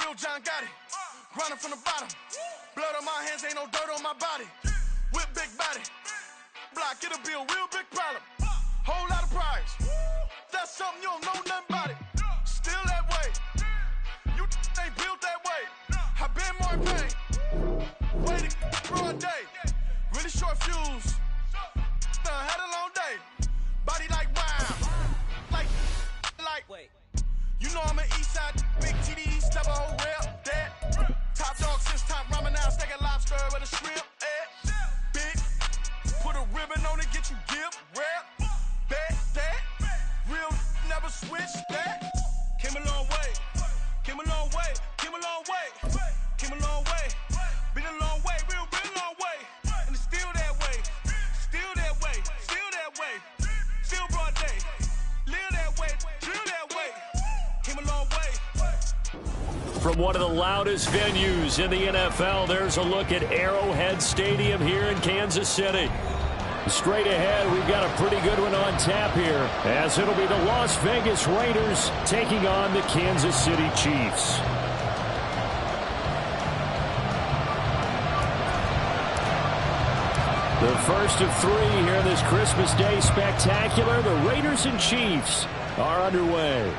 real John Gotti. Grinding from the bottom. Blood on my hands, ain't no dirt on my body. With big body. Block, it'll be a real big problem. Whole lot of prize. That's something you don't know nothing about it. Still that way. You ain't built that way. I been more in pain. Waiting broad day. Really short fuse. Had a long day. Body like wow. Like. Wait. You know I'm an east side. Big TD, step a whole rep. That. Top dog since top ramen now. Steak and lobster with a shrimp. Big. Put a ribbon on it, get you give. Rep. Bet that. Real never switch that. Came a long way. Came a long way. Came a long way. Came a long way. Been a long way. Real long way. And it's still that way. Still that way. Still that way. Still broad day. Live that way. Chill that way. Came a long way. From one of the loudest venues in the NFL, there's a look at Arrowhead Stadium here in Kansas City. Straight ahead, we've got a pretty good one on tap here, as it'll be the Las Vegas Raiders taking on the Kansas City Chiefs. The first of three here in this Christmas Day spectacular. The Raiders and Chiefs are underway.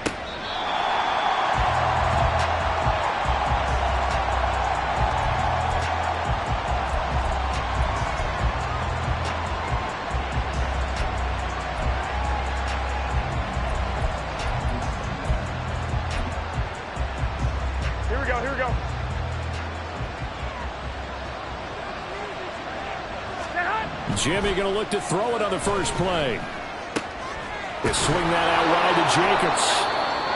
Here we go. Jimmy going to look to throw it on the first play. They swing that out wide to Jacobs.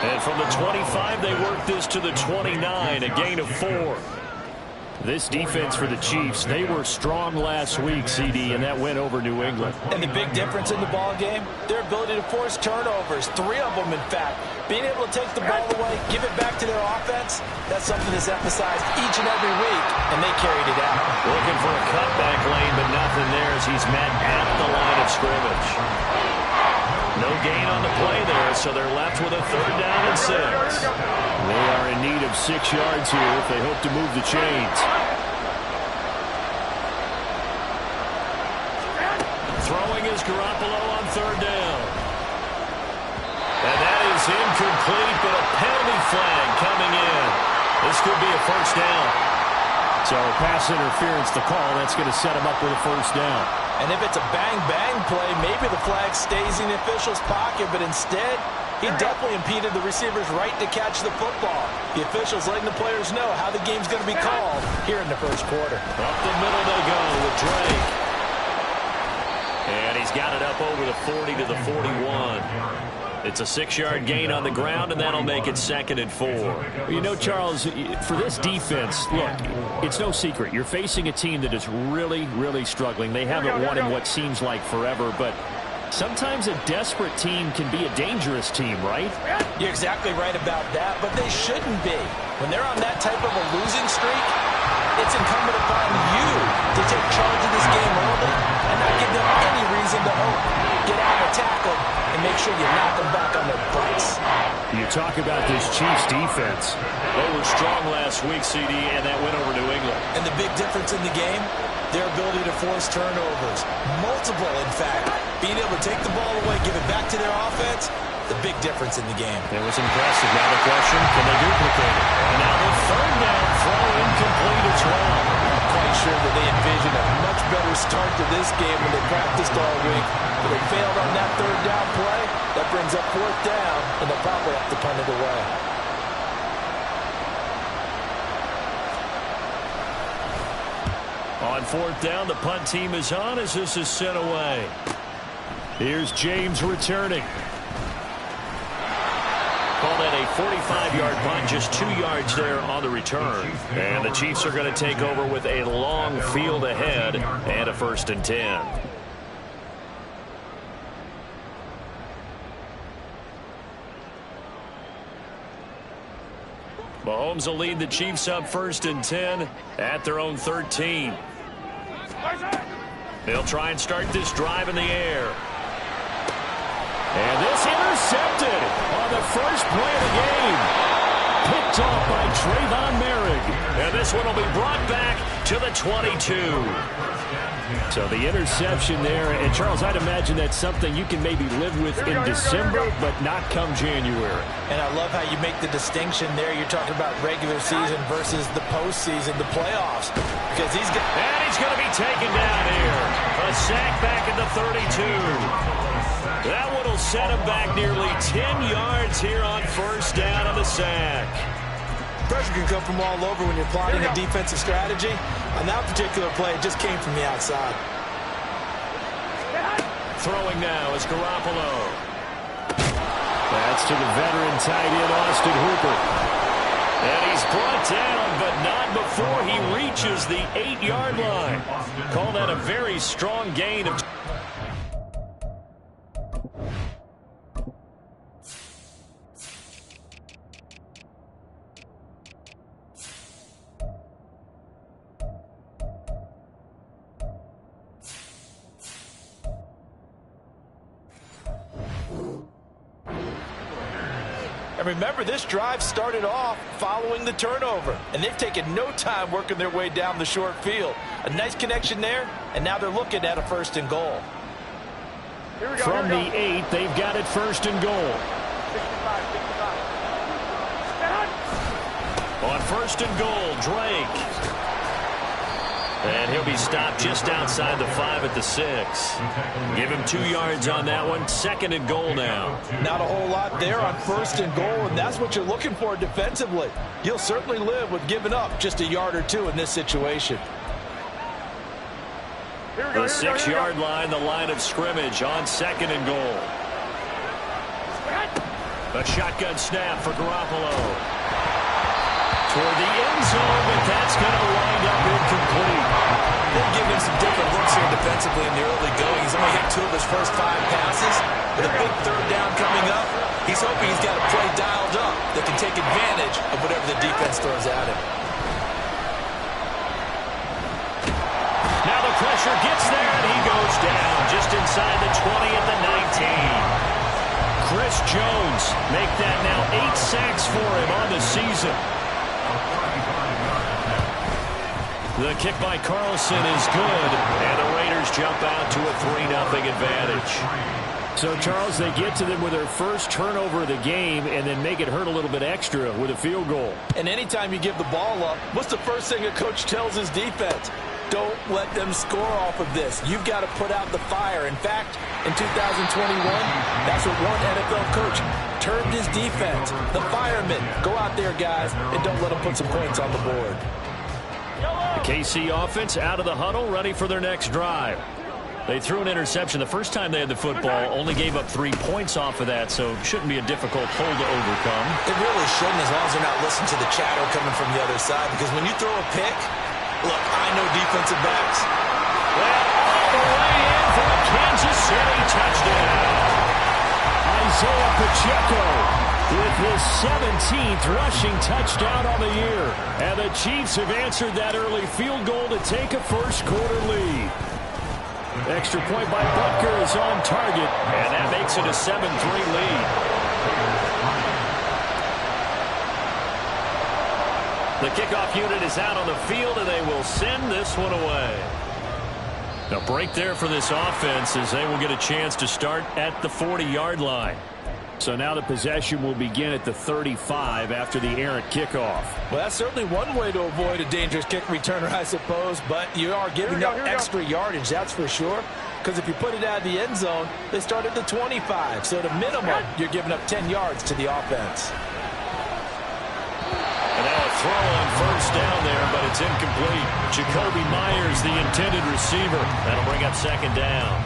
And from the 25, they work this to the 29, a gain of 4. This defense for the Chiefs, they were strong last week, CD, and that went over New England. And the big difference in the ball game, their ability to force turnovers, 3 of them, in fact. Being able to take the ball away, give it back to their offense, that's something that's emphasized each and every week, and they carried it out. Looking for a cutback lane, but nothing there as he's met at the line of scrimmage. No gain on the play there, so they're left with a 3rd down and 6. They are in need of 6 yards here if they hope to move the chains. Throwing is Garoppolo on 3rd down. And that is incomplete, but a penalty flag coming in. This could be a 1st down. So pass interference, the call, that's going to set him up with a 1st down. And if it's a bang-bang play, maybe the flag stays in the official's pocket, but instead, he definitely impeded the receiver's right to catch the football. The officials letting the players know how the game's going to be called here in the 1st quarter. Up the middle they go with Drake. And he's got it up over the 40 to the 41. It's a 6-yard gain on the ground, and that'll make it 2nd and 4. You know, Charles, for this defense, look, it's no secret. You're facing a team that is really, really struggling. They haven't won in what seems like forever, but sometimes a desperate team can be a dangerous team, right? You're exactly right about that, but they shouldn't be. When they're on that type of a losing streak, it's incumbent upon you to take charge of this game early and not give them any reason to hope. Get out of the tackle and make sure you knock them back on their butts. You talk about this Chiefs defense. They were strong last week, CD, and that went over New England. And the big difference in the game, their ability to force turnovers. Multiple, in fact. Being able to take the ball away, give it back to their offense, the big difference in the game. It was impressive. Now the question, can they duplicate it? And now the 3rd down throw incomplete as well. I'm quite sure that they envisioned a much better start to this game when they practiced all week. But they failed on that 3rd down play. That brings up 4th down, and they'll probably have to punt it away. On 4th down, the punt team is on as this is sent away. Here's James returning. Call that a 45-yard punt, just 2 yards there on the return. And the Chiefs are going to take over with a long field ahead and a 1st and 10. Mahomes will lead the Chiefs up 1st and 10 at their own 13. They'll try and start this drive in the air. And this intercepted on the first play of the game. picked off by Trayvon Merrick. And this one will be brought back to the 22. So the interception there, and Charles, I'd imagine that's something you can maybe live with in December, but not come January. And I love how you make the distinction there. You're talking about regular season versus the postseason, the playoffs. Because he's going to be taken down here. A sack back at the 32. That one will set him back nearly 10 yards here on first down on the sack. Pressure can come from all over when you're plotting a defensive strategy. On that particular play, it just came from the outside. Throwing now is Garoppolo. That's to the veteran tight end, Austin Hooper. And he's brought down, but not before he reaches the 8-yard line. Call that a very strong gain of... And remember, this drive started off following the turnover, and they've taken no time working their way down the short field. A nice connection there, and now they're looking at a 1st and goal. From the 8, they've got it 1st and goal. 65. On 1st and goal, Drake. And he'll be stopped just outside the 5 at the 6. Give him 2 yards on that one. 2nd and goal now. Not a whole lot there on 1st and goal, and that's what you're looking for defensively. You'll certainly live with giving up just a yard or two in this situation. The 6-yard line, the line of scrimmage on 2nd and goal. A shotgun snap for Garoppolo. Toward the end zone, but that's going to wind up incomplete. They've given him some different looks here defensively in the early going. He's only hit 2 of his first 5 passes. With a big 3rd down coming up, he's hoping he's got a play dialed up that can take advantage of whatever the defense throws at him. Now the pressure gets there, and he goes down just inside the 20 at the 19. Chris Jones make that now 8 sacks for him on the season. The kick by Carlson is good, and the Raiders jump out to a 3-0 advantage. So, Charles, they get to them with their first turnover of the game and then make it hurt a little bit extra with a field goal. And anytime you give the ball up, what's the first thing a coach tells his defense? Don't let them score off of this. You've got to put out the fire. In fact, in 2021, that's what one NFL coach termed his defense. The firemen. Go out there, guys, and don't let them put some points on the board. The KC offense out of the huddle, ready for their next drive. They threw an interception the first time they had the football, only gave up 3 points off of that, so shouldn't be a difficult hole to overcome. It really shouldn't, as long as they're not listening to the chatter coming from the other side, because when you throw a pick, look, I know defensive backs. Well, all the way in for a Kansas City touchdown. Isaiah Pacheco with his 17th rushing touchdown on the year. And the Chiefs have answered that early field goal to take a first-quarter lead. Extra point by Butker is on target, and that makes it a 7-3 lead. The kickoff unit is out on the field, and they will send this one away. A break there for this offense as they will get a chance to start at the 40-yard line. So now the possession will begin at the 35 after the errant kickoff. Well, that's certainly one way to avoid a dangerous kick returner, I suppose, but you are giving up extra yardage, that's for sure. Because if you put it out of the end zone, they start at the 25. So at a minimum, you're giving up 10 yards to the offense. And now a throw on first down there, but it's incomplete. Jacoby Myers, the intended receiver. That'll bring up 2nd down.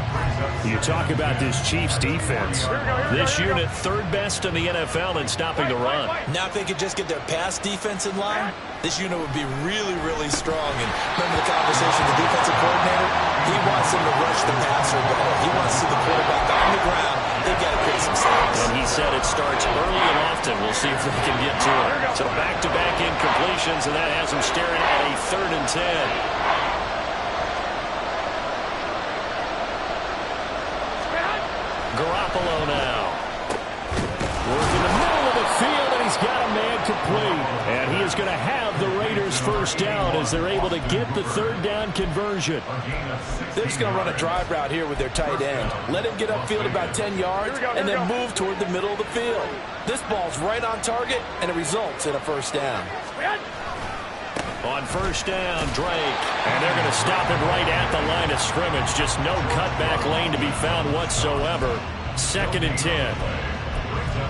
You talk about this Chiefs defense. This unit 3rd best in the NFL in stopping the run. Now if they could just get their pass defense in line, this unit would be really, really strong. And remember the conversation with the defensive coordinator? He wants them to rush the passer better. He wants to see the quarterback on the ground. They've got to create some sacks. And he said it starts early and often. We'll see if they can get to it. So back-to-back incompletions, and that has them staring at a 3rd and 10. Garoppolo now. Work in the middle of the field, and he's He's got a man complete. And he is going to have the Raiders first down as they're able to get the third down conversion. They're just going to run a drive route here with their tight end. Let him get upfield about 10 yards and then move toward the middle of the field. This ball's right on target, and it results in a first down. On first down, Drake. And they're going to stop it right at the line of scrimmage. Just no cutback lane to be found whatsoever. 2nd and 10.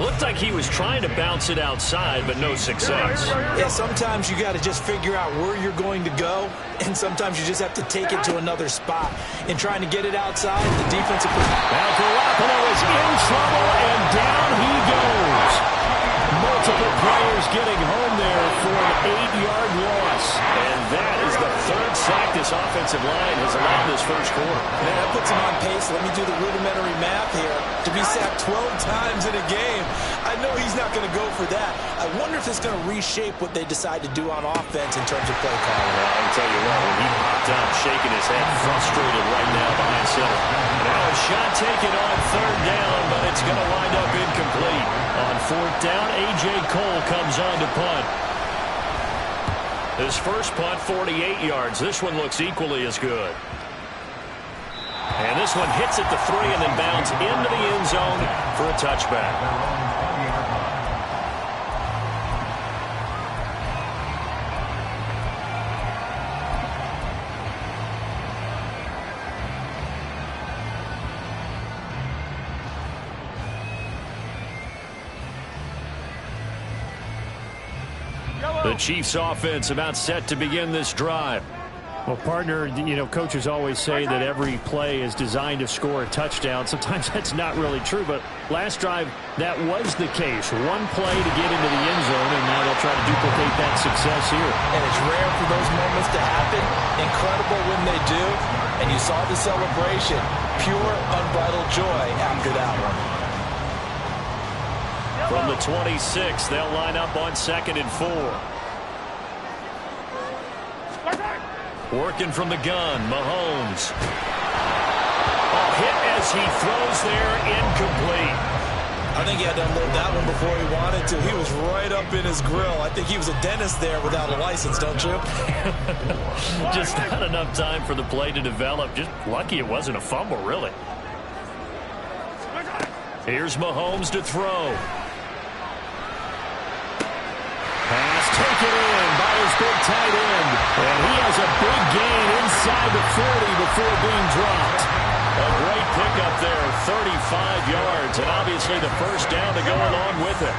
Looked like he was trying to bounce it outside, but no success. Yeah, sometimes you got to just figure out where you're going to go, and sometimes you just have to take it to another spot. In trying to get it outside, the defensive... Now Garoppolo is in trouble, and down he goes. Multiple players getting home there for an 8-yard loss. And that is the 3rd sack this offensive line has allowed this first quarter. Man, that puts him on pace. Let me do the rudimentary math here. To be sacked 12 times in a game, I know he's not going to go for that. I wonder if it's going to reshape what they decide to do on offense in terms of play calling. Well, I can tell you what, when he popped up, shaking his head, frustrated right now behind center. Now a shot taken on 3rd down, but it's going to wind up incomplete. On 4th down, A.J. Cole comes on to punt. His first punt, 48 yards. This one looks equally as good. And this one hits at the 3 and then bounds into the end zone for a touchback. The Chiefs offense about set to begin this drive. Well, partner, you know, coaches always say that every play is designed to score a touchdown. Sometimes that's not really true, but last drive, that was the case. One play to get into the end zone, and now they'll try to duplicate that success here. And it's rare for those moments to happen. Incredible when they do. And you saw the celebration. Pure, unbridled joy after that one. From the 26, they'll line up on 2nd and 4. Working from the gun, Mahomes. A hit as he throws there, incomplete. I think he had to unload that one before he wanted to. He was right up in his grill. I think he was a dentist there without a license, don't you? Just not enough time for the play to develop. Just lucky it wasn't a fumble, really. Here's Mahomes to throw. Pass taken in by his big tight end. And he has a big gain inside the 40 before being dropped. A great pickup there, 35 yards, and obviously the first down to go along with it.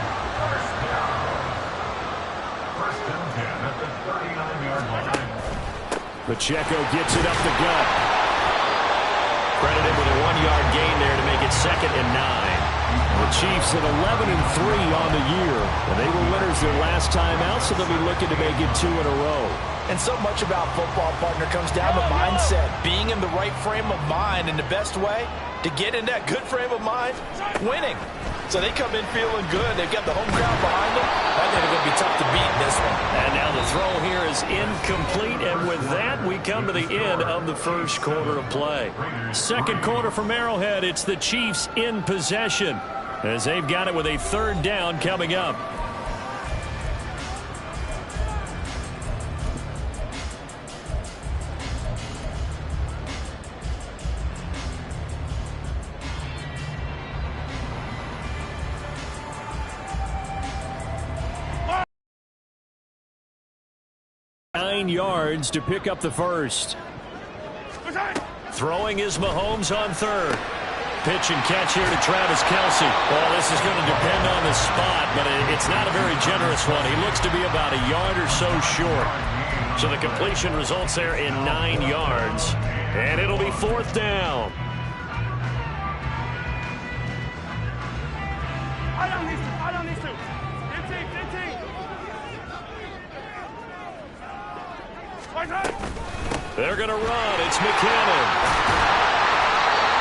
Pacheco gets it up the gut. Credited with a 1-yard gain there to make it 2nd and 9. The Chiefs at 11-3 on the year. And they were winners their last time out, so they'll be looking to make it 2 in a row. And so much about football, partner, comes down to mindset. Being in the right frame of mind, and the best way to get in that good frame of mind, winning. So they come in feeling good. They've got the home crowd behind them. I think they're going to be tough to beat in this one. And now the throw here is incomplete. And with that, we come to the end of the first quarter of play. Second quarter from Arrowhead. It's the Chiefs in possession, as they've got it with a 3rd down coming up. Yards to pick up the first. Throwing is Mahomes on 3rd. Pitch and catch here to Travis Kelce. Well, this is going to depend on the spot, but it's not a very generous one. He looks to be about a yard or so short. So the completion results there in 9 yards, and it'll be 4th down. They're going to run. It's McKinnon.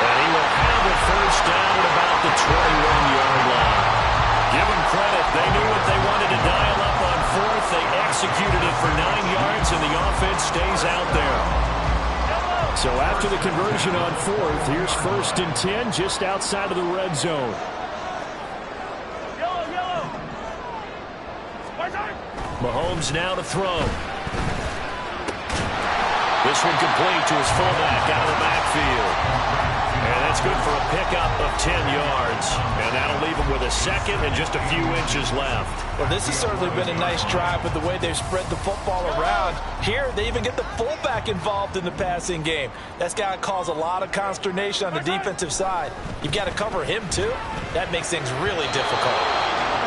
And he will have a first down at about the 21-yard line. Give them credit. They knew what they wanted to dial up on 4th. They executed it for 9 yards, and the offense stays out there. So after the conversion on 4th, here's 1st and 10 just outside of the red zone. Mahomes now to throw. This one complete to his fullback out of the backfield. And that's good for a pickup of 10 yards. And that'll leave him with a second and just a few inches left. Well, this has certainly been a nice drive with the way they've spread the football around. Here, they even get the fullback involved in the passing game. That's got to cause a lot of consternation on the defensive side. You've got to cover him, too. That makes things really difficult.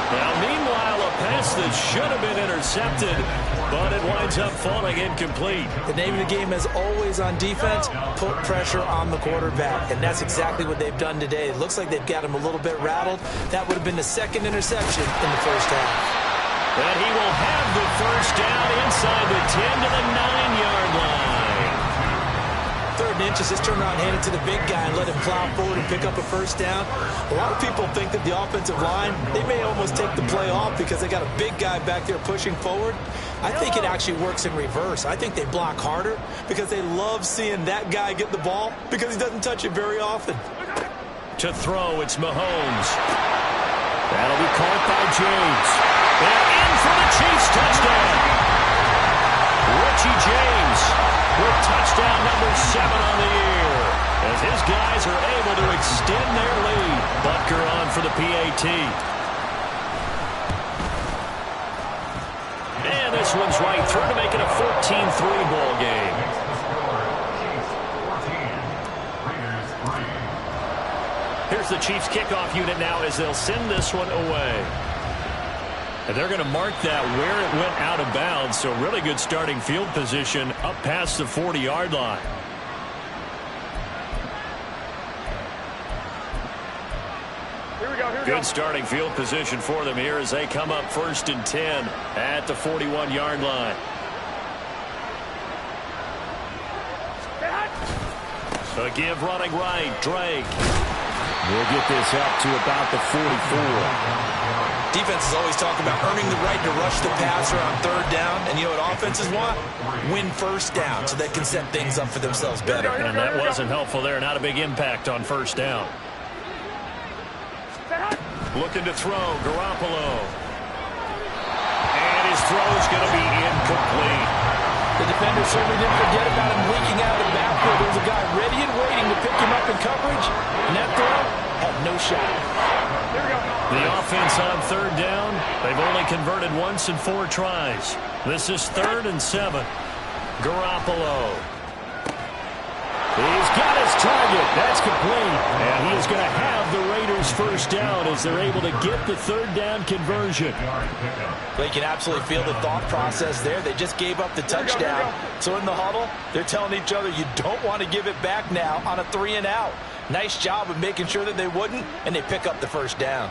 Now, meanwhile, a pass that should have been intercepted, but it winds up falling incomplete. The name of the game is always on defense, put pressure on the quarterback, and that's exactly what they've done today. It looks like they've got him a little bit rattled. That would have been the second interception in the first half. And he will have the first down inside the 10 to the 9-yard line. 3rd and inches, just turn around, hand it to the big guy, and let him plow forward and pick up a first down. A lot of people think that the offensive line, they may almost take the play off because they got a big guy back there pushing forward. I think it actually works in reverse. I think they block harder because they love seeing that guy get the ball because he doesn't touch it very often. To throw, it's Mahomes. That'll be caught by James. And in for the Chiefs touchdown. Richie James with touchdown number 7 on the year as his guys are able to extend their lead. Butker on for the PAT. And this one's right through to make it a 14-3 ball game. Here's the Chiefs kickoff unit now as they'll send this one away. And they're going to mark that where it went out of bounds, so really good starting field position up past the 40-yard line. Good starting field position for them here as they come up 1st and 10 at the 41-yard line. So give running right, Drake. We'll get this up to about the 44. Defenses always talk about earning the right to rush the passer on 3rd down. And you know what offenses want? Win 1st down so they can set things up for themselves better. And that wasn't helpful there. Not a big impact on 1st down. Looking to throw, Garoppolo. And his throw is going to be incomplete. The defender certainly didn't forget about him leaking out of the backfield. There was a guy ready and waiting to pick him up in coverage. And that throw had no shot. The offense on 3rd down. They've only converted once in 4 tries. This is 3rd and 7. Garoppolo. He's got his target. That's complete. And he is going to have the Raiders' 1st down as they're able to get the 3rd down conversion. Well, you can absolutely feel the thought process there. They just gave up the touchdown. So in the huddle, they're telling each other, you don't want to give it back now on a 3 and out. Nice job of making sure that they wouldn't, and they pick up the 1st down.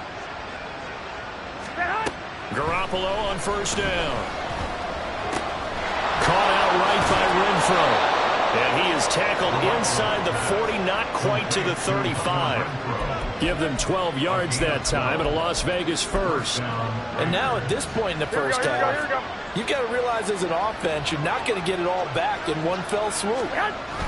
Garoppolo on 1st down. Caught out right by Renfro. And he is tackled inside the 40, not quite to the 35. Give them 12 yards that time and a Las Vegas 1st. And now at this point in the first half, you've got to realize as an offense, you're not going to get it all back in one fell swoop.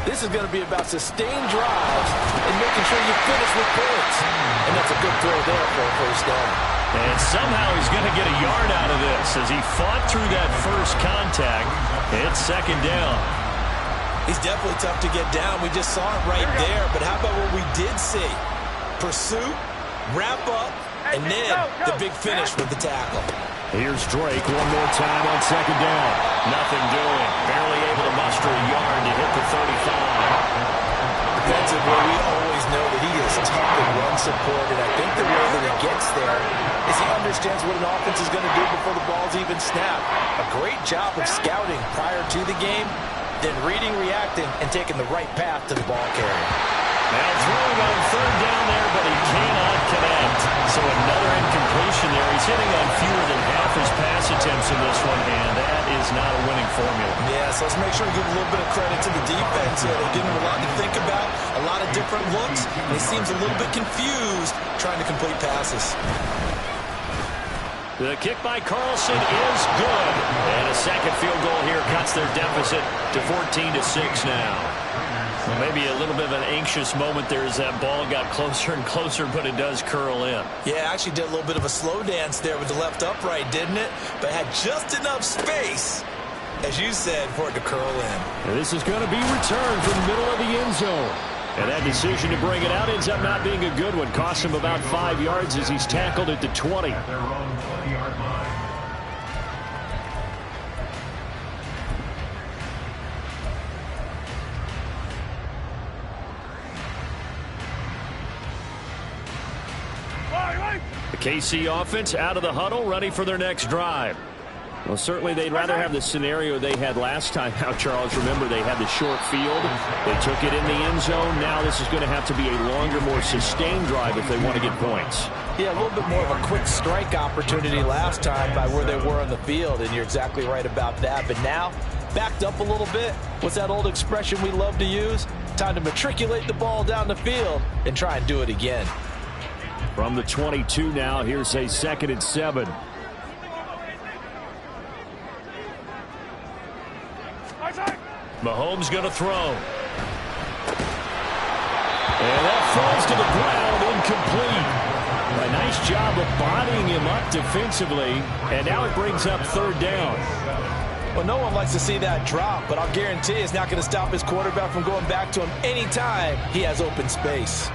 This is going to be about sustained drives and making sure you finish with points. And that's a good throw there for a 1st down. And somehow he's going to get a yard out of this as he fought through that first contact. It's 2nd down. He's definitely tough to get down. We just saw it right there. But how about what we did see? Pursuit, wrap up, and then the big finish with the tackle. Here's Drake one more time on 2nd down. Nothing doing. Barely able to muster a yard to hit the 35. Defensively, we always know that he is tough and run support, and I think the way that he gets there is he understands what an offense is going to do before the ball's even snapped. A great job of scouting prior to the game, then reading, reacting, and taking the right path to the ball carrier. Now throwing on 3rd down there, but he cannot connect. So another incompletion there. He's hitting on fewer than half his pass attempts in this one, and that is not a winning formula. Yeah, so let's make sure we give a little bit of credit to the defense here. They give him a lot to think about, a lot of different looks, and he seems a little bit confused trying to complete passes. The kick by Carlson is good. And a second field goal here cuts their deficit to 14-6 now. Well, maybe a little bit of an anxious moment there as that ball got closer and closer, but it does curl in. Yeah, actually did a little bit of a slow dance there with the left upright, didn't it? But had just enough space, as you said, for it to curl in. And this is going to be returned from the middle of the end zone. And that decision to bring it out ends up not being a good one. Costs him about 5 yards as he's tackled at the 20. The KC offense out of the huddle, ready for their next drive. Well, certainly they'd rather have the scenario they had last time out, Charles. Remember, they had the short field. They took it in the end zone. Now this is going to have to be a longer, more sustained drive if they want to get points. Yeah, a little bit more of a quick strike opportunity last time by where they were on the field, and you're exactly right about that. But now, backed up a little bit. What's that old expression we love to use? Time to matriculate the ball down the field and try and do it again. From the 22 now, here's a 2nd and 7. Mahomes going to throw. And that falls to the ground, incomplete. A nice job of bodying him up defensively, and now it brings up 3rd down. Well, no one likes to see that drop, but I'll guarantee it's not going to stop his quarterback from going back to him anytime he has open space.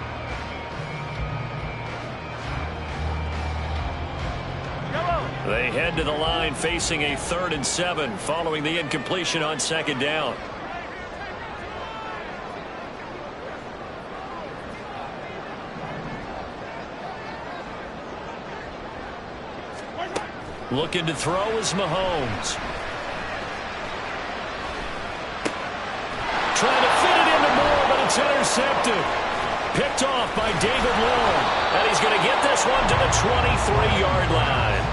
They head to the line facing a 3rd and 7 following the incompletion on 2nd down. Looking to throw is Mahomes. Trying to fit it into Moore, but it's intercepted. Picked off by David Long. And he's going to get this one to the 23-yard line.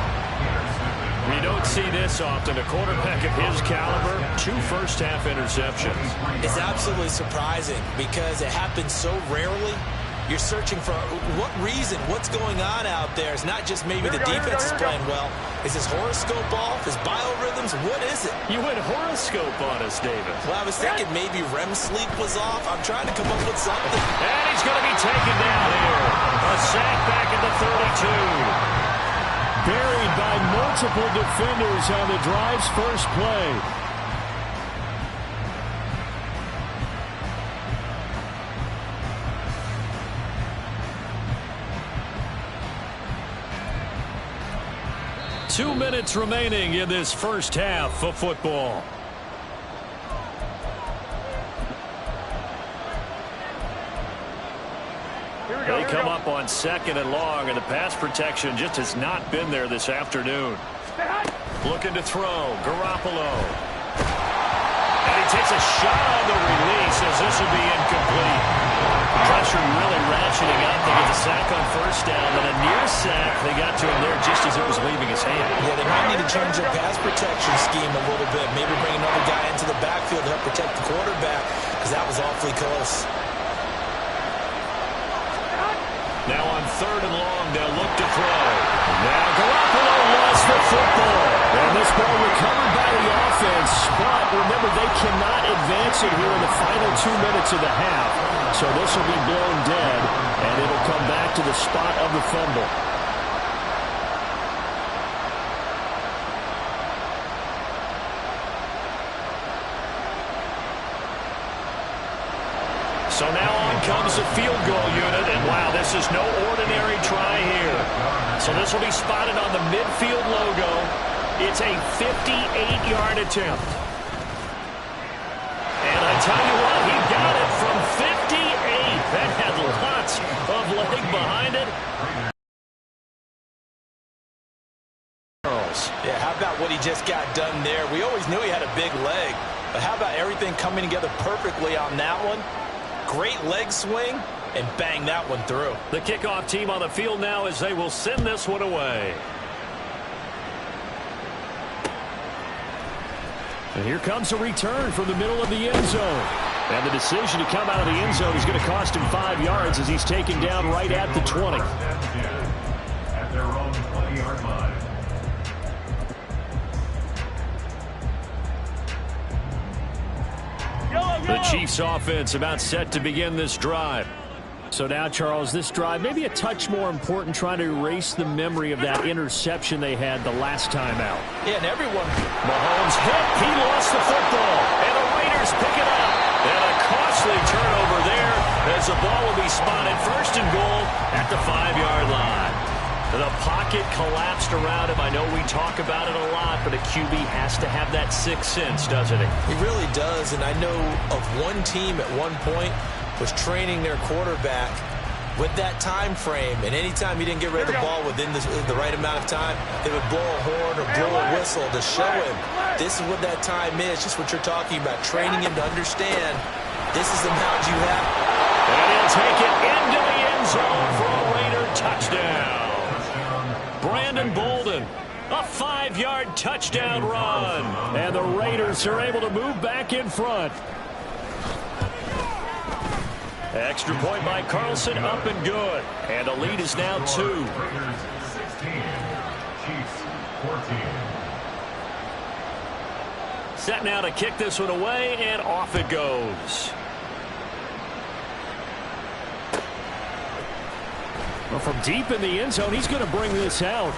We don't see this often. A quarterback of his caliber, 2 first-half interceptions. It's absolutely surprising because it happens so rarely. You're searching for what reason, what's going on out there. It's not just maybe the defense is playing well. Is his horoscope off? His biorhythms? What is it? You went horoscope on us, David. Well, I was thinking maybe REM sleep was off. I'm trying to come up with something. And he's going to be taken down here. A sack back at the 32. Buried by multiple defenders on the drive's first play. Two minutes remaining in this first half of football. They come up on 2nd and long, and the pass protection just has not been there this afternoon. Looking to throw, Garoppolo. And he takes a shot on the release as this will be incomplete. Pressure really ratcheting up. They get the sack on 1st down, and a near sack. They got to him there just as it was leaving his hand. Yeah, they might need to change their pass protection scheme a little bit. Maybe bring another guy into the backfield to help protect the quarterback, because that was awfully close. Now on 3rd and long, they'll look to throw. Now Garoppolo lost the football. And this ball recovered by the offense. But remember, they cannot advance it here in the final 2 minutes of the half. So this will be blown dead, and it'll come back to the spot of the fumble. So now on comes the field goal unit, and wow, this is no ordinary try here. So this will be spotted on the midfield logo. It's a 58-yard attempt. And I tell you what, he got it from 58. That had lots of leg behind it. Yeah, how about what he just got done there? We always knew he had a big leg, but how about everything coming together perfectly on that one? Great leg swing, and bang that one through. The kickoff team on the field now as they will send this one away. And here comes a return from the middle of the end zone. And the decision to come out of the end zone is going to cost him 5 yards as he's taken down right at the 20. At their own 20-yard line. Yellow The Chiefs offense about set to begin this drive. So now, Charles, this drive maybe a touch more important, trying to erase the memory of that interception they had the last time out. Yeah, and everyone. Mahomes hit. He lost the football. And the Raiders pick it up. And a costly turnover there as the ball will be spotted first and goal at the 5-yard line. The pocket collapsed around him. I know we talk about it a lot, but a QB has to have that sixth sense, doesn't he? He really does, and I know of one team at one point was training their quarterback with that time frame, and anytime he didn't get rid of the ball within the right amount of time, they would blow a horn or blow a whistle to show him this is what that time is, just what you're talking about, training him to understand this is the amount you have. And he'll take it into the end zone for a Raider touchdown. Brandon Bolden, a 5-yard touchdown run. And the Raiders are able to move back in front. Extra point by Carlson, up and good. And the lead is now 2. Raiders 16, Chiefs 14. Set now to kick this one away, and off it goes. Well, from deep in the end zone, he's going to bring this out.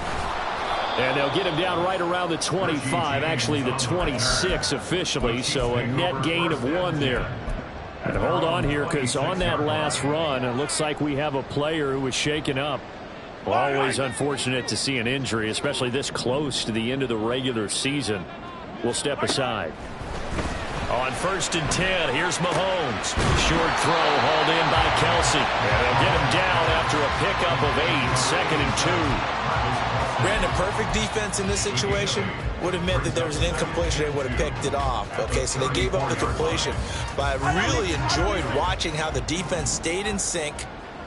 And they'll get him down right around the 25, actually the 26 officially, so a net gain of 1 there. And hold on here, because on that last run, it looks like we have a player who was shaken up. Always unfortunate to see an injury, especially this close to the end of the regular season. We'll step aside. On 1st and 10, here's Mahomes. Short throw hauled in by Kelsey. And they'll get him down after a pickup of 8, 2nd and 2. Brandon, perfect defense in this situation would have meant that there was an incompletion. They would have picked it off. Okay, so they gave up the completion. But I really enjoyed watching how the defense stayed in sync,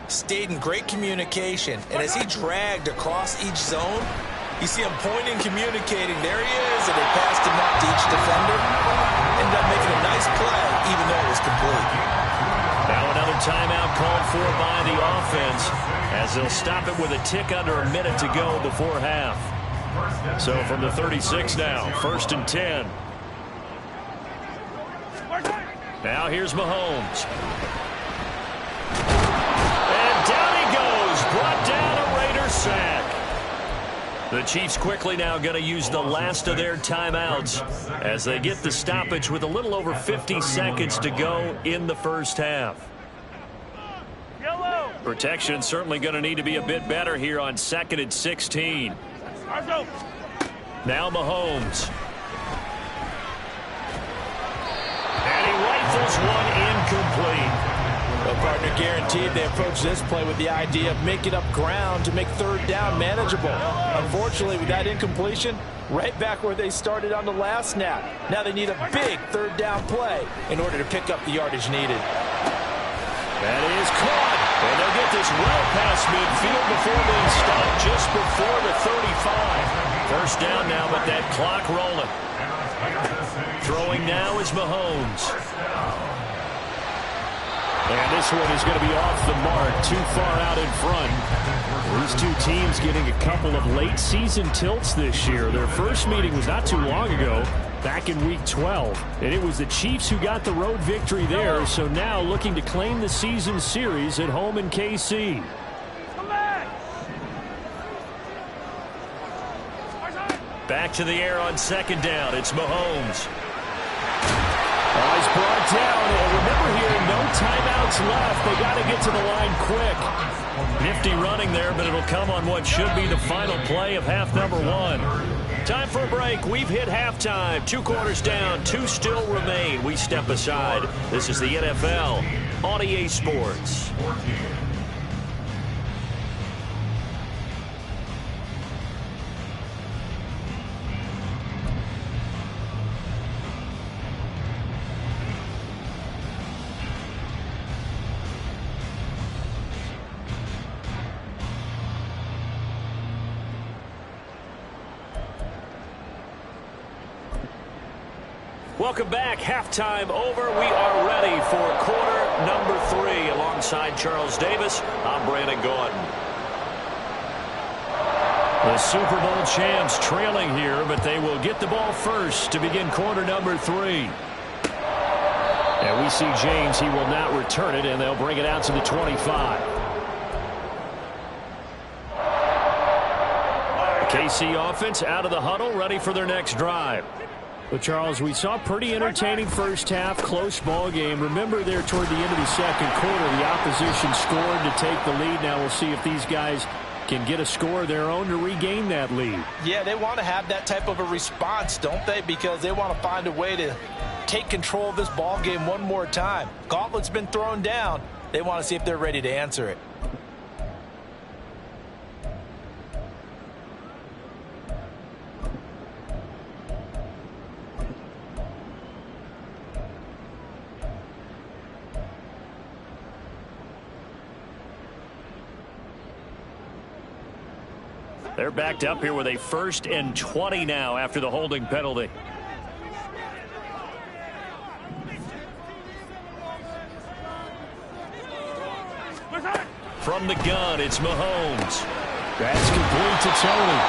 stayed in great communication. And as he dragged across each zone, you see him pointing, communicating. There he is, and they passed him out to each defender. Ended up making a nice play, even though it was complete. Now another timeout called for by the offense, as they'll stop it with a tick under a minute to go before half. So from the 36 now, 1st and 10. Now here's Mahomes. And down he goes, brought down a Raider sack. The Chiefs quickly now going to use the last of their timeouts as they get the stoppage with a little over 50 seconds to go in the first half. Protection certainly going to need to be a bit better here on 2nd and 16. Now Mahomes. And he rifles one incomplete. Well, partner, guaranteed they approach this play with the idea of making up ground to make 3rd down manageable. Unfortunately, with that incompletion, right back where they started on the last snap. Now they need a big 3rd down play in order to pick up the yardage needed. That is caught. And they'll get this well past midfield before being stopped just before the 35. 1st down now, but that clock rolling. Throwing now is Mahomes. And this one is going to be off the mark, too far out in front. These two teams getting a couple of late season tilts this year. Their first meeting was not too long ago, back in week 12. And it was the Chiefs who got the road victory there, so now looking to claim the season series at home in KC. Back to the air on 2nd down. It's Mahomes. He's brought down, and remember here, no timeouts left. They got to get to the line quick. Nifty running there, but it'll come on what should be the final play of half number 1. Time for a break. We've hit halftime. 2 quarters down, 2 still remain. We step aside. This is the NFL on EA Sports. Welcome back. Halftime over. We are ready for quarter number 3. Alongside Charles Davis, I'm Brandon Gordon. The Super Bowl champs trailing here, but they will get the ball first to begin quarter number 3. And we see James. He will not return it, and they'll bring it out to the 25. The KC offense out of the huddle, ready for their next drive. Well, Charles, we saw pretty entertaining first half, close ball game. Remember there toward the end of the second quarter, the opposition scored to take the lead. Now we'll see if these guys can get a score of their own to regain that lead. Yeah, they want to have that type of a response, don't they? Because they want to find a way to take control of this ball game one more time. Gauntlet's been thrown down. They want to see if they're ready to answer it. They're backed up here with a 1st and 20 now after the holding penalty. From the gun, it's Mahomes. That's complete to Tony.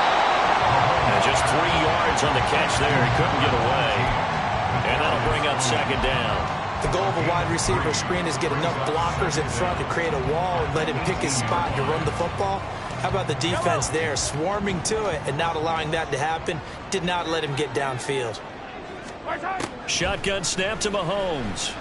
And just 3 yards on the catch there. He couldn't get away. And that'll bring up 2nd down. The goal of a wide receiver screen is get enough blockers in front to create a wall and let him pick his spot to run the football. How about the defense there, swarming to it and not allowing that to happen? Did not let him get downfield. Shotgun snap to Mahomes.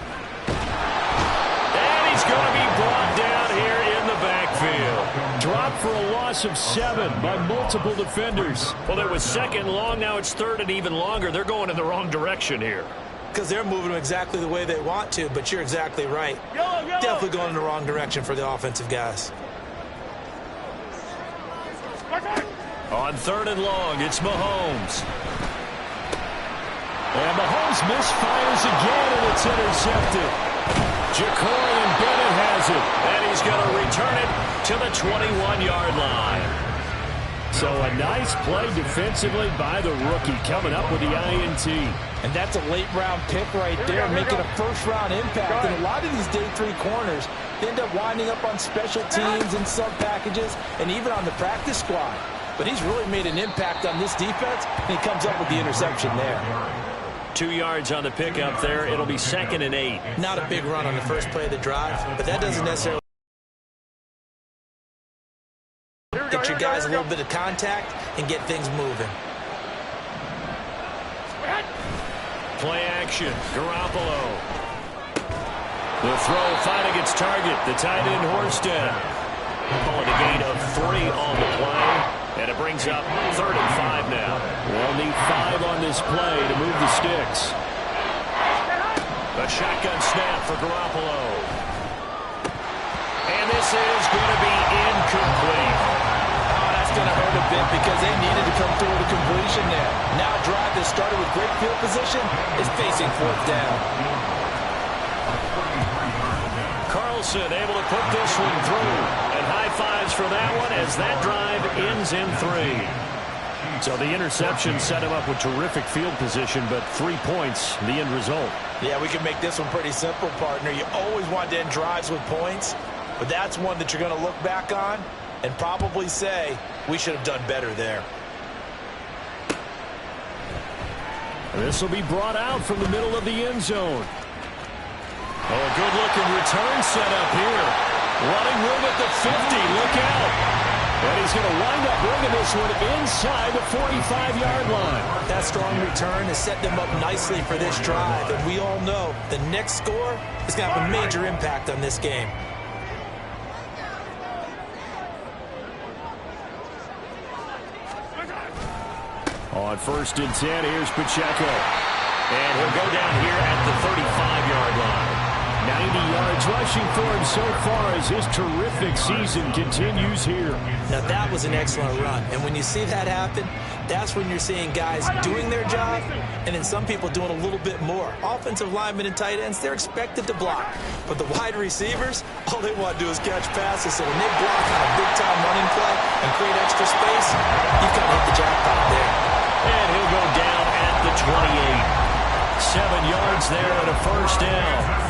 And he's going to be brought down here in the backfield. Dropped for a loss of 7 by multiple defenders. Well, it was 2nd long. Now it's 3rd and even longer. They're going in the wrong direction here. Because they're moving them exactly the way they want to, but you're exactly right. Definitely going in the wrong direction for the offensive guys. On 3rd and long, it's Mahomes. And Mahomes misfires again, and it's intercepted. Ja'Cory Bennett has it. And he's going to return it to the 21-yard line. So a nice play defensively by the rookie, coming up with the INT. And that's a late-round pick right there, making a first-round impact. And a lot of these day 3 corners, they end up winding up on special teams and sub-packages and even on the practice squad. But he's really made an impact on this defense, and he comes up with the interception there. 2 yards on the pickup there. It'll be 2nd and 8. Not a big run on the first play of the drive, but that doesn't necessarily get your guys a little bit of contact and get things moving. Play action. Garoppolo. The throw fighting its target. The tight end Horsted. Calling a gain of 3 on the play. And it brings up 3rd and 5 now. We'll need 5 on this play to move the sticks. A shotgun snap for Garoppolo. And this is going to be incomplete. Oh, that's going to hurt a bit because they needed to come through with a completion there. Now a drive that started with great field position is facing 4th down. Carlson able to put this one through. And high fives for that one as that drive ends in 3. So the interception set him up with terrific field position, but 3 points, the end result. Yeah, we can make this one pretty simple, partner. You always want to end drives with points, but that's one that you're going to look back on and probably say, we should have done better there. This will be brought out from the middle of the end zone. Oh, a good-looking return set up here. Running room at the 50. Look out. And he's going to wind up bringing this one inside the 45-yard line. That strong return has set them up nicely for this drive. And we all know the next score is going to have a major impact on this game. On 1st and 10, here's Pacheco. And he'll go down here at the 35-yard line. 90 yards rushing for him so far as his terrific season continues here. Now that was an excellent run. And when you see that happen, that's when you're seeing guys doing their job and then some people doing a little bit more. Offensive linemen and tight ends, they're expected to block. But the wide receivers, all they want to do is catch passes. So when they block on a big-time running play and create extra space, you've got to hit the jackpot there. And he'll go down at the 28. 7 yards there and a 1st down.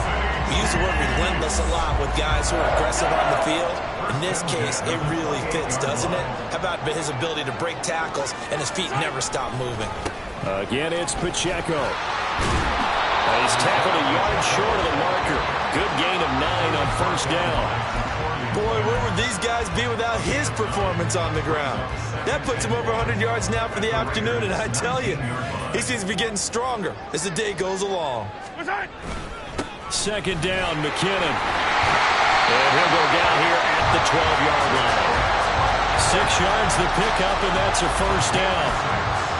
We use the word relentless a lot with guys who are aggressive on the field. In this case, it really fits, doesn't it? How about his ability to break tackles and his feet never stop moving? Again, it's Pacheco. He's tackled a yard short of the marker. Good gain of 9 on first down. Boy, where would these guys be without his performance on the ground? That puts him over 100 yards now for the afternoon, and I tell you, he seems to be getting stronger as the day goes along. Second down, McKinnon. And he'll go down here at the 12-yard line. 6 yards the pickup, and that's a first down.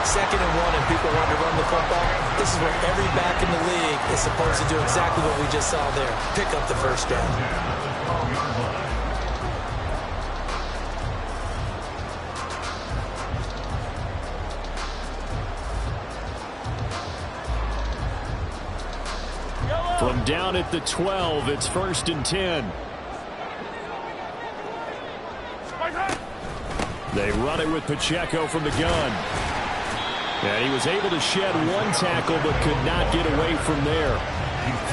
2nd and 1, and people want to run the football. This is where every back in the league is supposed to do exactly what we just saw there. Pick up the first down. From down at the 12, it's 1st and 10. They run it with Pacheco from the gun. And he was able to shed 1 tackle but could not get away from there.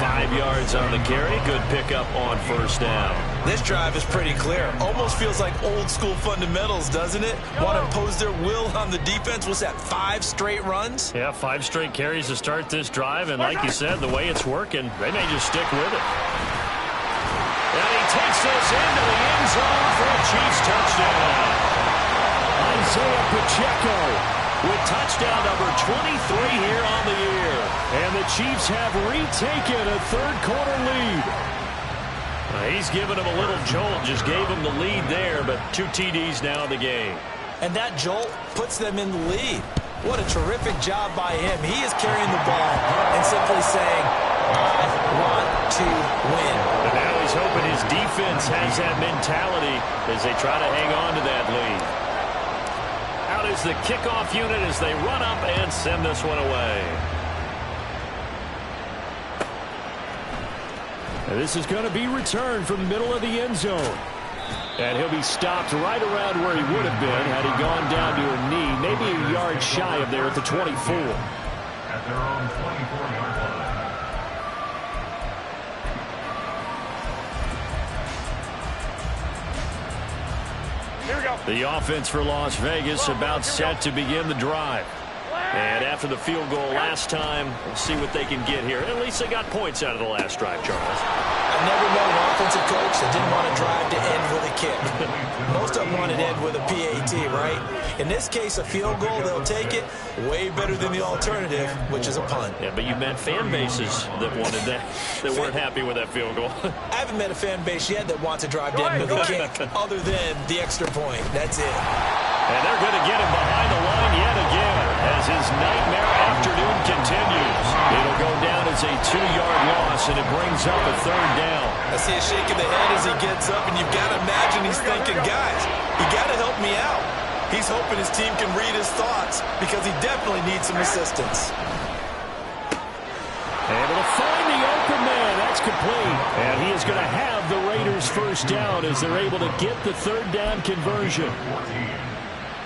5 yards on the carry. Good pickup on first down. This drive is pretty clear. Almost feels like old school fundamentals, doesn't it? Want to impose their will on the defense. What's that, 5 straight runs? Yeah, 5 straight carries to start this drive. And like you said, the way it's working, they may just stick with it. And he takes this into the end zone for a Chiefs touchdown. Isaiah Pacheco with touchdown number 23 here on the year. And the Chiefs have retaken a third-quarter lead. He's given him a little jolt, just gave him the lead there, but 2 TDs now in the game. And that jolt puts them in the lead. What a terrific job by him. He is carrying the ball and simply saying, I want to win. But now he's hoping his defense has that mentality as they try to hang on to that lead. Out is the kickoff unit as they run up and send this one away. And this is going to be returned from the middle of the end zone. And he'll be stopped right around where he would have been had he gone down to a knee, maybe a yard shy of there at the 24. At their own 24-yard line. The offense for Las Vegas about set to begin the drive. And after the field goal last time, we'll see what they can get here. At least they got points out of the last drive, Charles. I've never met an offensive coach that didn't want to drive to end with a kick. Most of them want to end with a PAT, right? In this case, a field goal, they'll take it. Way better than the alternative, which is a punt. Yeah, but you met fan bases that wanted that, that weren't happy with that field goal. I haven't met a fan base yet that wants to drive to end with a kick other than the extra point. That's it. And they're going to get him behind the line yet again as his nightmare afternoon continues. It'll go down as a 2-yard loss, and it brings up a third down. I see a shake of the head as he gets up, and you've got to imagine he's thinking, guys, you got to help me out. He's hoping his team can read his thoughts because he definitely needs some assistance. Able to find the open man. That's complete. And he is going to have the Raiders first down as they're able to get the third down conversion.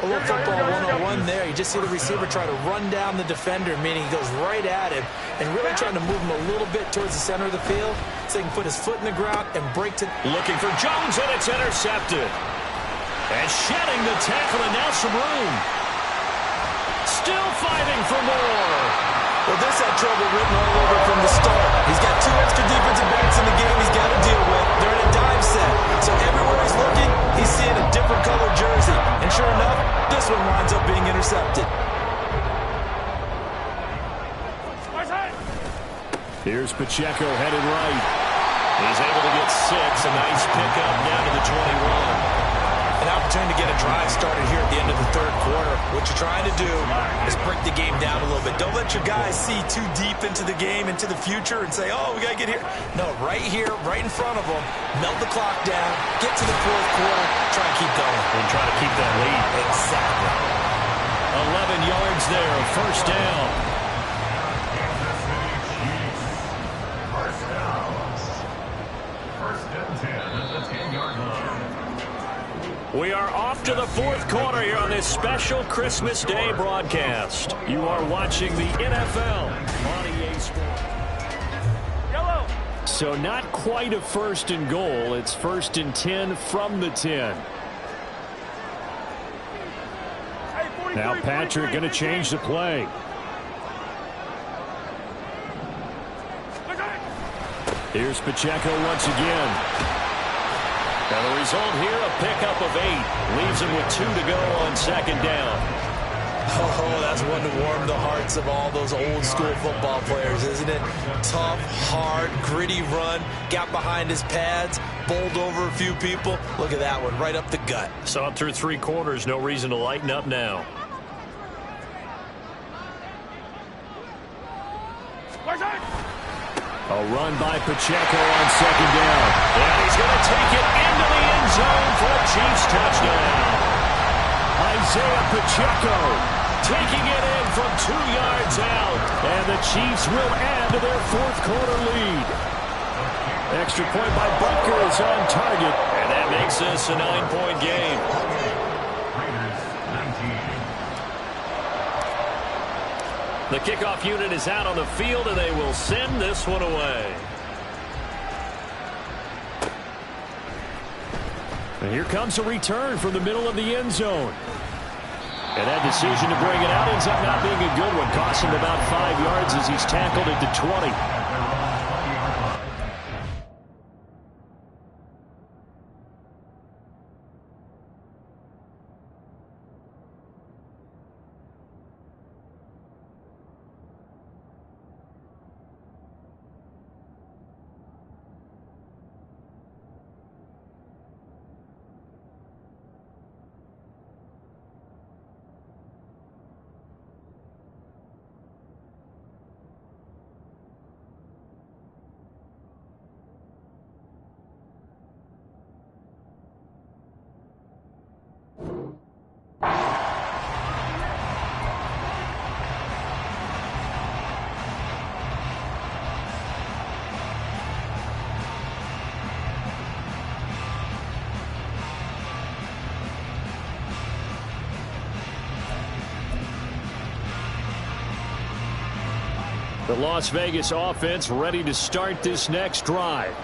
A little football 101 there. You just see the receiver try to run down the defender, meaning he goes right at him and really trying to move him a little bit towards the center of the field so he can put his foot in the ground and break to... Looking for Jones, and it's intercepted. And shedding the tackle, and now some room. Still fighting for more. Well, this had trouble written all over from the start. He's got 2 extra defensive backs in the game he's got to deal with. They're in a dime set. So everywhere he's looking, he's seeing a different colored jersey. And sure enough, this one winds up being intercepted. Here's Pacheco headed right. He's able to get 6. A nice pickup down to the 21. An opportunity to get a drive started here at the end of the third quarter. What you're trying to do is break the game down a little bit. Don't let your guys see too deep into the game, into the future, and say, oh, we got to get here. No, right here, right in front of them, melt the clock down, get to the fourth quarter, try and keep going. And try to keep that lead. Exactly. 11 yards there, first down. First and 10 at the 10-yard line. We are off to the fourth quarter here on this special Christmas Day broadcast. You are watching the NFL on EA Sports. Yellow. So not quite a first and goal. It's 1st and 10 from the 10. Now Patrick going to change the play. Here's Pacheco once again. And the result here, a pickup of 8. Leaves him with 2 to go on second down. Oh, that's one to warm the hearts of all those old school football players, isn't it? Tough, hard, gritty run. Got behind his pads, bowled over a few people. Look at that one, right up the gut. Saw it through 3 quarters. No reason to lighten up now. A run by Pacheco on second down. And he's going to take it into the end zone for a Chiefs touchdown. Isaiah Pacheco taking it in from 2 yards out. And the Chiefs will add to their 4th quarter lead. Extra point by Butker is on target. And that makes this a 9-point game. The kickoff unit is out on the field, and they will send this one away. And here comes a return from the middle of the end zone. And that decision to bring it out ends up not being a good one. Cost him about 5 yards as he's tackled at the 20. The Las Vegas offense ready to start this next drive.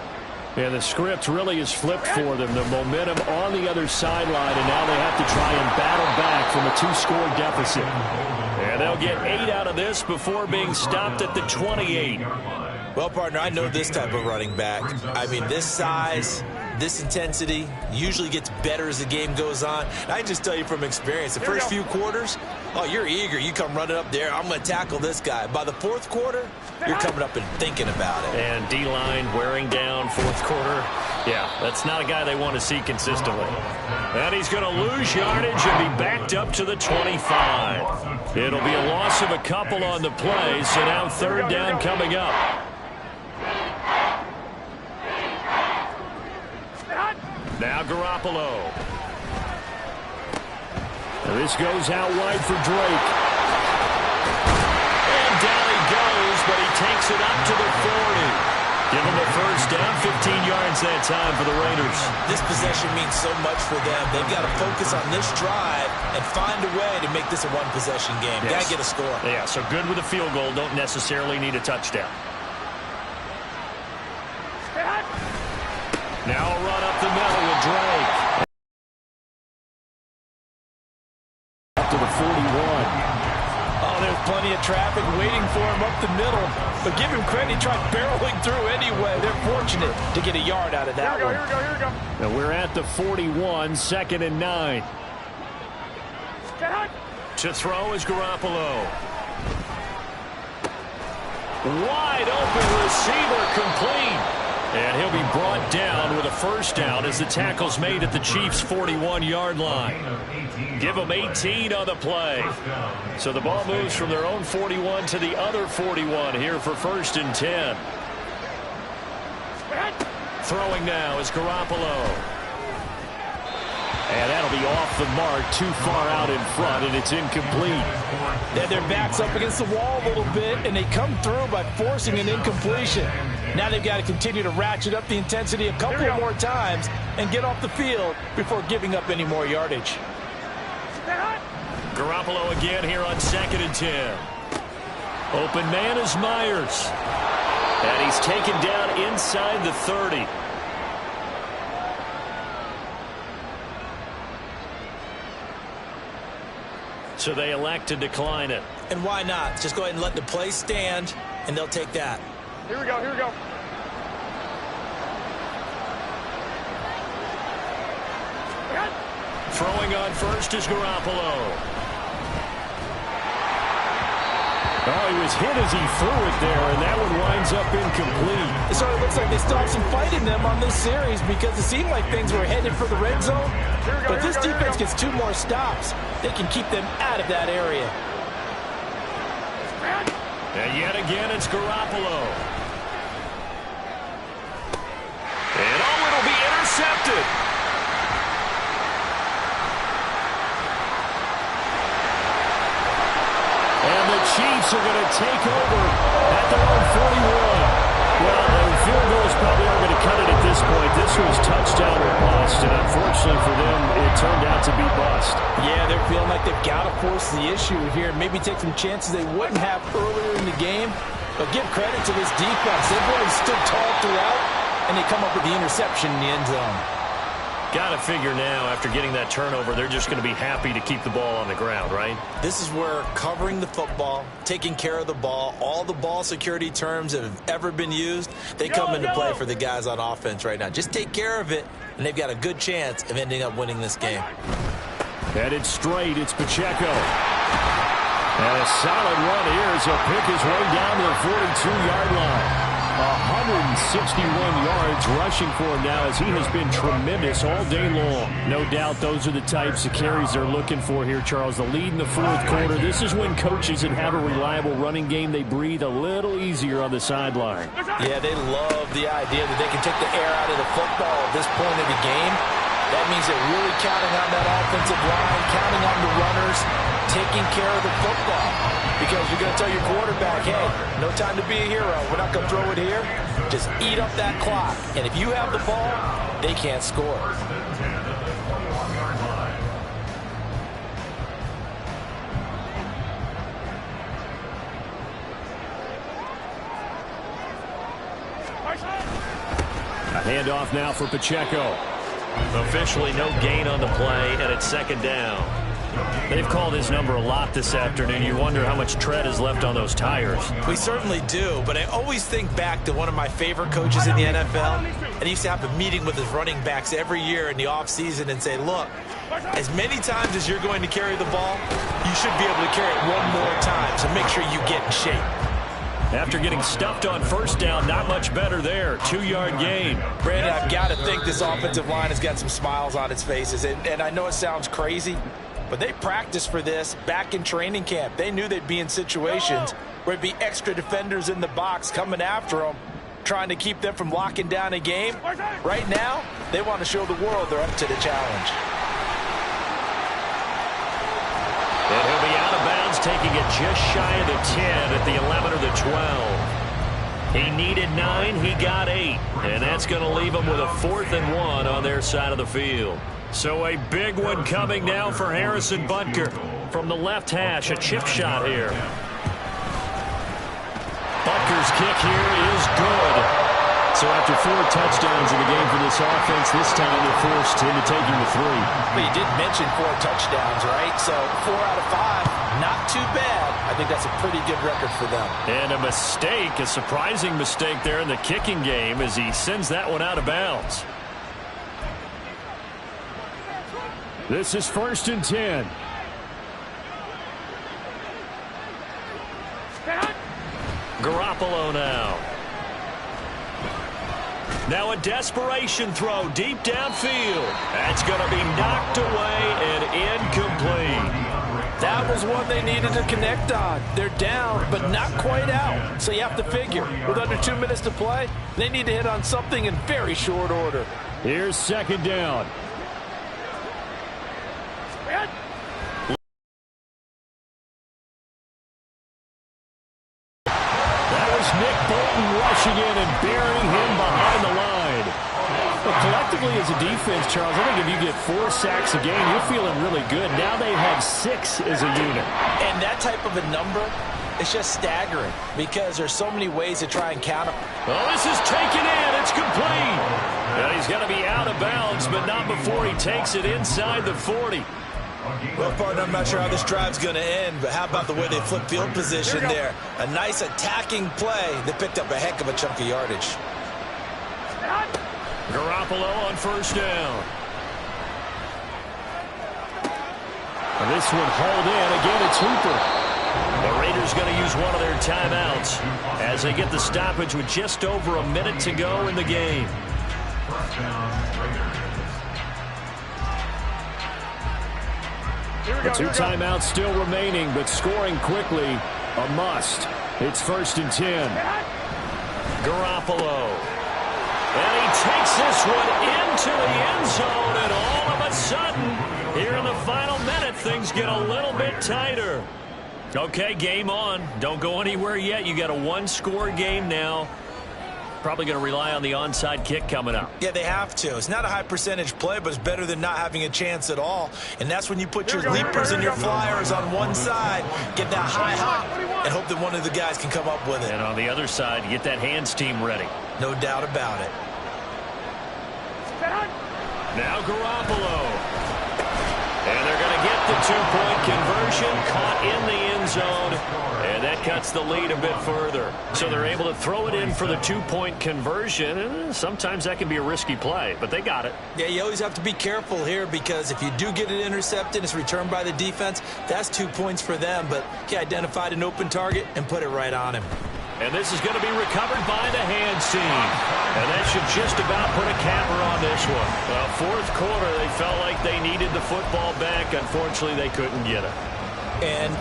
And the script really is flipped for them. The momentum on the other sideline, and now they have to try and battle back from a 2-score deficit. And they'll get 8 out of this before being stopped at the 28. Well, partner, I know this type of running back. I mean, this size, this intensity usually gets better as the game goes on. And I just tell you from experience, the first few quarters, oh, you're eager. You come running up there, I'm going to tackle this guy. By the 4th quarter, you're coming up and thinking about it. And D-line wearing down 4th quarter. Yeah, that's not a guy they want to see consistently. And he's going to lose yardage and be backed up to the 25. It'll be a loss of a couple on the play, so now 3rd down coming up. Now Garoppolo. This goes out wide for Drake. And down he goes, but he takes it up to the 40. Give him a first down, 15 yards that time for the Raiders. This possession means so much for them. They've got to focus on this drive and find a way to make this a one-possession game. Yes. Got to get a score. Yeah, so good with a field goal. Don't necessarily need a touchdown. Now a run up the middle with Drake. Up to the 41. Oh, there's plenty of traffic waiting for him up the middle. But give him credit, he tried barreling through anyway. They're fortunate to get a yard out of that one. Here we go. And we're at the 41, 2nd and 9. To throw is Garoppolo. Wide open receiver, complete. And he'll be brought down with a first down as the tackle's made at the Chiefs' 41-yard line. Give them 18 on the play. So the ball moves from their own 41 to the other 41 here for 1st and 10. Throwing now is Garoppolo. And that'll be off the mark, too far out in front, and it's incomplete. Their back's up against the wall a little bit, and they come through by forcing an incompletion. Now they've got to continue to ratchet up the intensity a couple more times and get off the field before giving up any more yardage. Garoppolo again here on 2nd and 10. Open man is Myers. And he's taken down inside the 30. So they elect to decline it. And why not? Just go ahead and let the play stand, and they'll take that. Here we go. Throwing on first is Garoppolo. Oh, he was hit as he threw it there, and that one winds up incomplete. It sort of looks like they still have some fight in them on this series because it seemed like things were headed for the red zone. But if this defense gets 2 more stops, they can keep them out of that area. And yet again, it's Garoppolo. And oh, it'll be intercepted. And the Chiefs are going to take over at their own 41. Well, the field goals probably aren't going to cut it at this point. This was touchdown or bust, and unfortunately for them, it turned out to be bust. Yeah, they're feeling like they've got to force the issue here and maybe take some chances they wouldn't have earlier in the game. But give credit to this defense. They've really stood tall throughout, and they come up with the interception in the end zone. Got to figure now, after getting that turnover, they're just going to be happy to keep the ball on the ground, right? This is where covering the football, taking care of the ball, all the ball security terms that have ever been used, they come into play for the guys on offense right now. Just take care of it, and they've got a good chance of ending up winning this game. Headed straight, it's Pacheco. And a solid run here as he'll pick his way down to the 42-yard line. 161 yards rushing for him now as he has been tremendous all day long. No doubt those are the types of carries they're looking for here, Charles. The lead in the fourth quarter. This is when coaches that have a reliable running game, they breathe a little easier on the sideline. Yeah, they love the idea that they can take the air out of the football at this point of the game. That means they're really counting on that offensive line, counting on the runners, taking care of the football. Because you're going to tell your quarterback, hey, no time to be a hero. We're not going to throw it here. Just eat up that clock. And if you have the ball, they can't score. A handoff now for Pacheco. Officially no gain on the play, and it's second down. They've called his number a lot this afternoon. You wonder how much tread is left on those tires. We certainly do, but I always think back to one of my favorite coaches in the NFL, and he used to have a meeting with his running backs every year in the offseason and say, look, as many times as you're going to carry the ball, you should be able to carry it one more time, so make sure you get in shape. After getting stuffed on first down, not much better there. 2-yard gain. Brandon, I've got to think this offensive line has got some smiles on its faces, and I know it sounds crazy, but they practiced for this back in training camp. They knew they'd be in situations where it'd be extra defenders in the box coming after them, trying to keep them from locking down a game. Right now, they want to show the world they're up to the challenge. And he'll be out of bounds, taking it just shy of the 10 at the 11 or the 12. He needed 9, he got 8. And that's going to leave him with a 4th and 1 on their side of the field. So a big one coming now for Harrison Butker. From the left hash, a chip shot here. Butker's kick here is good. So after 4 touchdowns in the game for this offense, this time they're forced into taking the 3. But you did mention 4 touchdowns, right? So 4 out of 5, not too bad. I think that's a pretty good record for them. And a mistake, a surprising mistake there in the kicking game as he sends that one out of bounds. This is 1st and 10. Garoppolo now. Now a desperation throw deep downfield. That's going to be knocked away and incomplete. That was one they needed to connect on. They're down, but not quite out. So you have to figure, with under 2 minutes to play, they need to hit on something in very short order. Here's 2nd down. Nick Bolton rushing in and burying him behind the line. But collectively as a defense, Charles, I think if you get 4 sacks a game, you're feeling really good. Now they have 6 as a unit. And that type of a number is just staggering because there's so many ways to try and counter. Oh, this is taken in. It's complete. And he's going to be out of bounds, but not before he takes it inside the 40. Well, partner, I'm not sure how this drive's going to end, but how about the way they flip field position there? A nice attacking play that picked up a heck of a chunk of yardage. Garoppolo on 1st down. This one hauled in. Again, it's Hooper. The Raiders going to use one of their timeouts as they get the stoppage with just over a minute to go in the game. The 2 timeouts still remaining, but scoring quickly, a must. It's 1st and 10. Garoppolo. And he takes this one into the end zone, and all of a sudden, here in the final minute, things get a little bit tighter. Okay, game on. Don't go anywhere yet. You got a 1-score game now. Probably going to rely on the onside kick coming up. Yeah, they have to. It's not a high percentage play, but it's better than not having a chance at all. And that's when you put your leapers and your flyers on one side, get that high hop, and hope that one of the guys can come up with it. And on the other side, you get that hands team ready. No doubt about it. Now Garoppolo. And they're going to get the 2-point conversion, caught in the end zone, and that cuts the lead a bit further. So they're able to throw it in for the 2-point conversion, and sometimes that can be a risky play, but they got it. Yeah, you always have to be careful here because if you do get it intercepted, it's returned by the defense, that's 2 points for them, but he identified an open target and put it right on him. And this is going to be recovered by the hands team. And that should just about put a capper on this one. Well, 4th quarter, they felt like they needed the football back. Unfortunately, they couldn't get it. And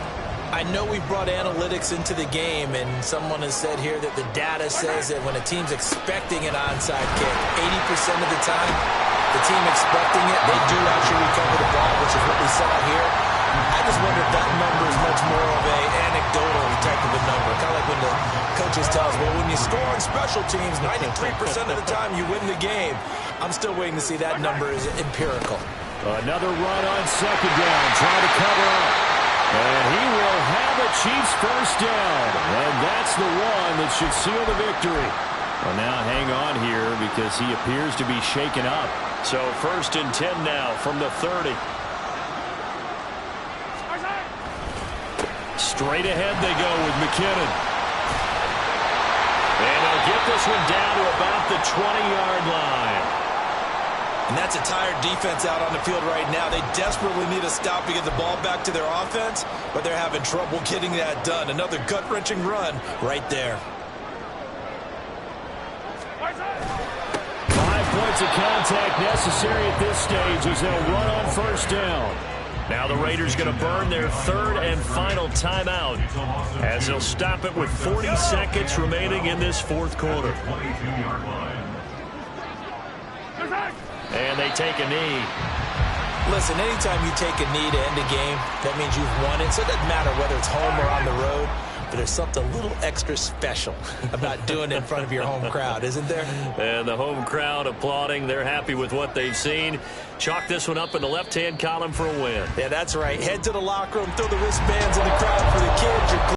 I know we brought analytics into the game, and someone has said here that the data says that when a team's expecting an onside kick, 80% of the time, the team expecting it, they do actually recover the ball, which is what we saw here. I just wonder if that number is much more of a anecdotal type of a number. Kind of like when the coaches tell us, well, when you score on special teams, 93% of the time you win the game. I'm still waiting to see that number is empirical. Another run on 2nd down, trying to cover up. And he will have a Chiefs 1st down. And that's the one that should seal the victory. Well, now hang on here because he appears to be shaken up. So 1st and 10 now from the 30. Straight ahead they go with McKinnon. And they'll get this one down to about the 20-yard line. And that's a tired defense out on the field right now. They desperately need a stop to get the ball back to their offense, but they're having trouble getting that done. Another gut-wrenching run right there. 5 points of contact necessary at this stage as they'll run on 1st down. Now the Raiders going to burn their 3rd and final timeout as they'll stop it with 40 seconds remaining in this 4th quarter. And they take a knee. Listen, anytime you take a knee to end a game, that means you've won it. So it doesn't matter whether it's home or on the road, but there's something a little extra special about doing it in front of your home crowd, isn't there? And the home crowd applauding. They're happy with what they've seen. Chalk this one up in the left-hand column for a win. Yeah, that's right. Head to the locker room, throw the wristbands in the crowd for the kids.